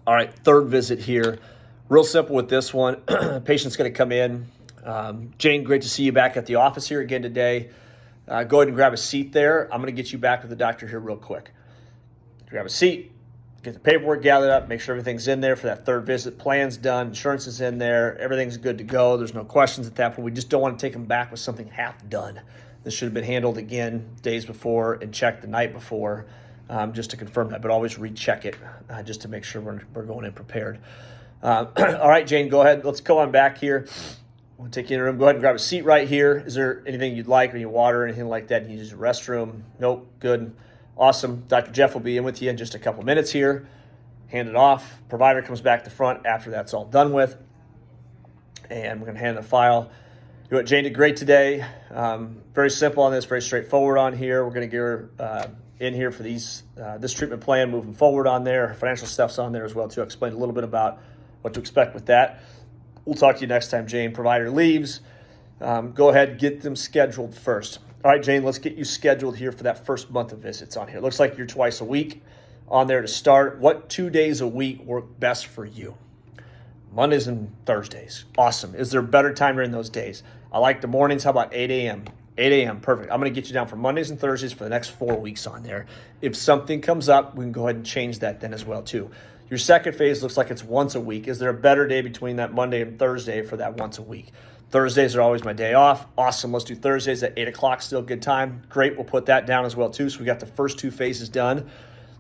All right, third visit here. Real simple with this one. Patient's going to come in. Jane, great to see you back at the office here again today. Go ahead and grab a seat there. I'm going to get you back with the doctor here real quick. Grab a seat, get the paperwork gathered up, make sure everything's in there for that third visit. Plan's done, insurance is in there, everything's good to go. There's no questions at that point. We just don't want to take them back with something half done. This should have been handled again days before and checked the night before just to confirm that, but always recheck it just to make sure we're going in prepared. All right, Jane, go ahead. Let's go on back here. We'll take you in the room. Go ahead and grab a seat right here. Is there anything you'd like, or any water or anything like that? You use the restroom? Nope. Good. Awesome. Dr. Jeff will be in with you in just a couple minutes here. Hand it off. Provider comes back to front after that's all done with. And we're going to hand the file. Jane did great today. Very simple on this, very straightforward on here. We're going to get her in here for this treatment plan moving forward on there. Financial stuff's on there as well, too. I explained a little bit about what to expect with that. We'll talk to you next time, Jane. Provider leaves. Go ahead and get them scheduled first. All right, Jane, let's get you scheduled here for that first month of visits on here. It looks like you're twice a week on there to start. What 2 days a week work best for you? Mondays and Thursdays. Awesome. Is there a better time during those days? I like the mornings. How about 8 a.m.? 8 a.m. Perfect. I'm going to get you down for Mondays and Thursdays for the next 4 weeks on there. If something comes up, we can go ahead and change that then as well, too. Your second phase looks like it's once a week. Is there a better day between that Monday and Thursday for that once a week? Thursdays are always my day off. Awesome. Let's do Thursdays at 8 o'clock. Still a good time. Great. We'll put that down as well, too. So we got the first 2 phases done.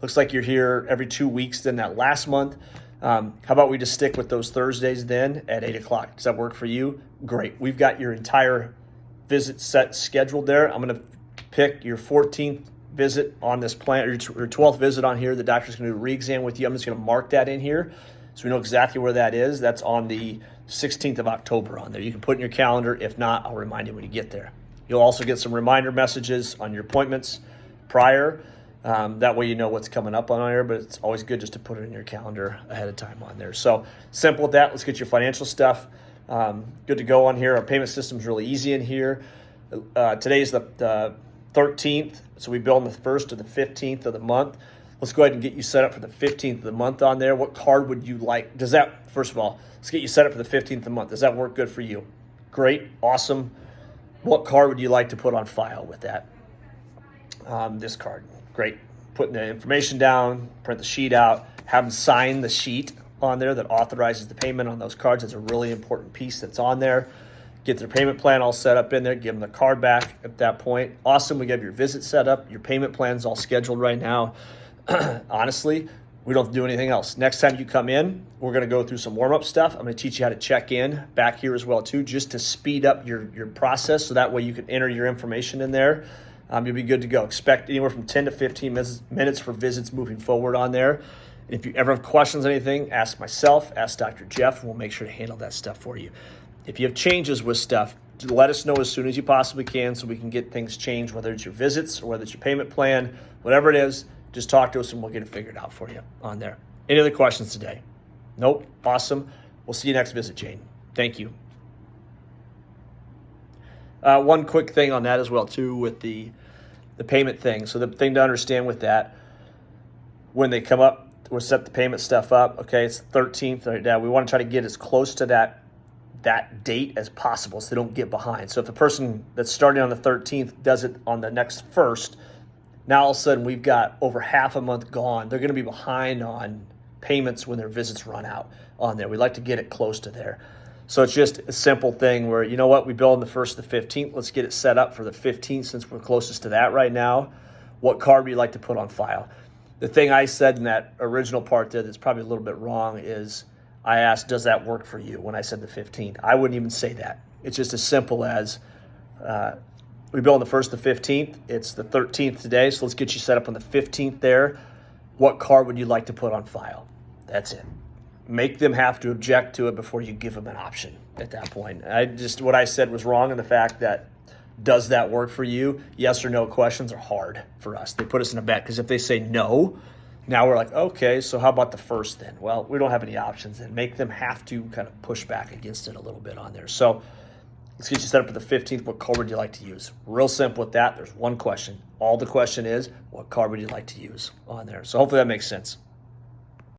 Looks like you're here every 2 weeks then that last month. How about we just stick with those Thursdays then at 8 o'clock? Does that work for you? Great. We've got your entire visit set scheduled there. I'm going to pick your 14th visit on this plan, or your 12th visit on here. The doctor's going to do a re-exam with you. I'm just going to mark that in here so we know exactly where that is. That's on the 16th of October on there. You can put in your calendar. If not, I'll remind you when you get there. You'll also get some reminder messages on your appointments prior. That way you know what's coming up on there, but it's always good just to put it in your calendar ahead of time on there. So simple with that. Let's get your financial stuff good to go on here. Our payment system's really easy in here. Today's the 13th, so we bill on the 1st to the 15th of the month. Let's go ahead and get you set up for the 15th of the month on there. What card would you like? First of all, let's get you set up for the 15th of the month. Does that work good for you? Great, awesome. What card would you like to put on file with that? This card. Great. Putting the information down, print the sheet out, have them sign the sheet on there that authorizes the payment on those cards. That's a really important piece that's on there. Get their payment plan all set up in there, give them the card back at that point. Awesome, we have your visit set up. Your payment plan's all scheduled right now. Honestly, we don't have to do anything else. Next time you come in, we're going to go through some warm-up stuff. I'm going to teach you how to check in back here as well, too, just to speed up your process so that way you can enter your information in there. You'll be good to go. Expect anywhere from 10 to 15 minutes for visits moving forward on there. If you ever have questions on anything, ask myself, ask Dr. Jeff, and we'll make sure to handle that stuff for you. If you have changes with stuff, let us know as soon as you possibly can so we can get things changed, whether it's your visits or whether it's your payment plan, whatever it is, just talk to us and we'll get it figured out for you on there. Any other questions today? Nope. Awesome. We'll see you next visit, Jane. Thank you. One quick thing on that as well, too, with the payment thing. So the thing to understand with that, when they come up, we'll set the payment stuff up. Okay, it's the 13th right now. We want to try to get as close to that date as possible so they don't get behind. So if the person that's starting on the 13th does it on the next 1st, now all of a sudden we've got over half a month gone. They're going to be behind on payments when their visits run out on there. We like to get it close to there. So it's just a simple thing where, you know what, we bill on the 1st to the 15th. Let's get it set up for the 15th since we're closest to that right now. What card would you like to put on file? The thing I said in that original part there that's probably a little bit wrong is I asked, does that work for you when I said the 15th? I wouldn't even say that. It's just as simple as we bill on the 1st to the 15th. It's the 13th today, so let's get you set up on the 15th there. What card would you like to put on file? That's it. Make them have to object to it before you give them an option at that point. What I said was wrong in the fact that, does that work for you? Yes or no questions are hard for us. They put us in a bet because if they say no, now we're like, okay, so how about the 1st then? Well, we don't have any options then. Make them have to kind of push back against it a little bit on there. So let's get you set up for the 15th. What card would you like to use? Real simple with that. There's one question. All the question is, what card would you like to use on there? So hopefully that makes sense.